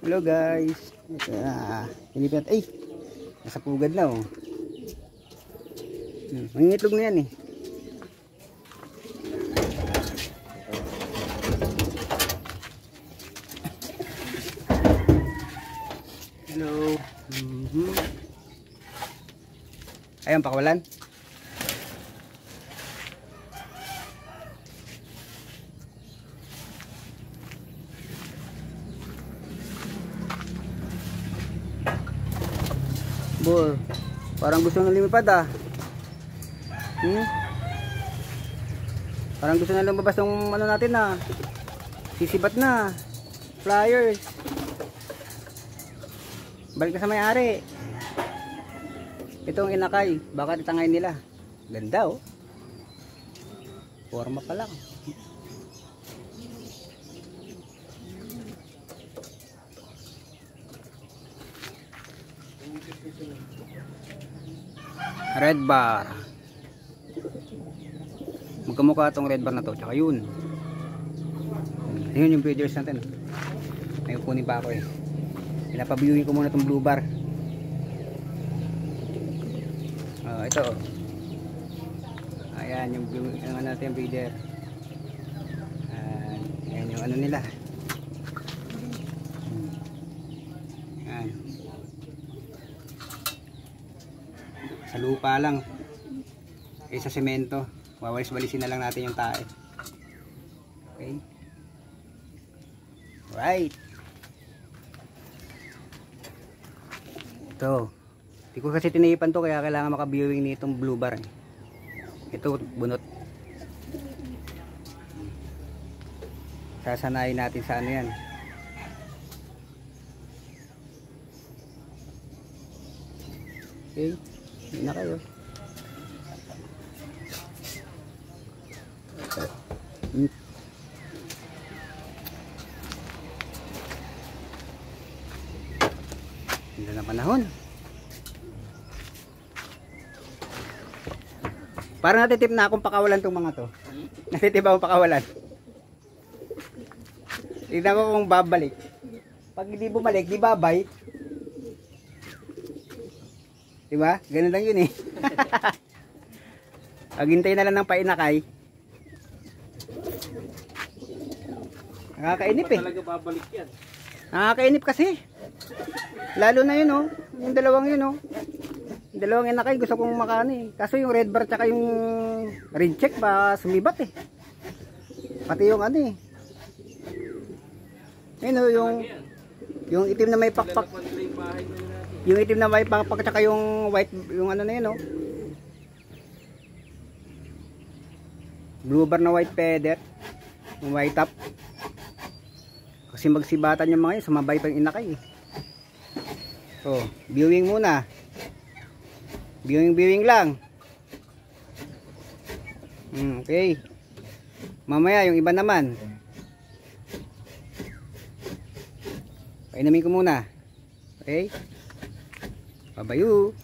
Hello guys. Pinipiat. Ay, nasa pugad na oh. Mangingitlog na yan eh. Hello. Ayun, pakawalan. Boy, parang gusto nang lumipad ah. Parang gusto na lumabas ng ano natin ah. Sisibat na. Flyers. Balik na sa may-ari. Itong inakay, baka titangay nila. Ganda oh. Forma pa lang. Red bar. Magkamukha itong red bar na to. Tsaka yun. Ayun yung breeders natin. May kukunin pa ako eh. Pinapaviewin ko muna itong blue bar. Ito. Ayan yung ano natin yung breeder. Ayan yung ano nila. Ayan. Sa lupa lang. Sa semento. Wawalis-walisin na lang natin yung tae. Okay. Right. Ito. Hindi ko kasi tinipan to kaya kailangan maka-viewing nitong blue bar. Ito bunot. Sasanayin natin sa ano yan. Okay. Hindi na kayo. Hindi na panahon. Parang natitip na akong pakawalan tong mga to. Natitip akong pakawalan. Tignan ko kung babalik. Pag hindi bumalik, di babay. Diba? Ganun lang yun eh. Paghintay na lang ng painakay. Nakakainip eh. Talaga babalik yan. Nakakainip kasi. Lalo na yun oh. Yung dalawang yun oh. Yung dalawang inakay gusto kong makano eh. Kaso yung red bar tsaka yung red check ba sumibat eh. Pati yung ano eh. Yun oh yung itim na may pakpak. Yung itim na may pakpak tsaka yung white yung ano na yun oh. Blue bar na white feather. Yung white top. Kasi magsibatan yung mga yun, sumabay pa yung inakay eh. So, viewing muna. Viewing lang. Okay. Mamaya yung iba naman. Painamin ko muna. Okay? Babayu.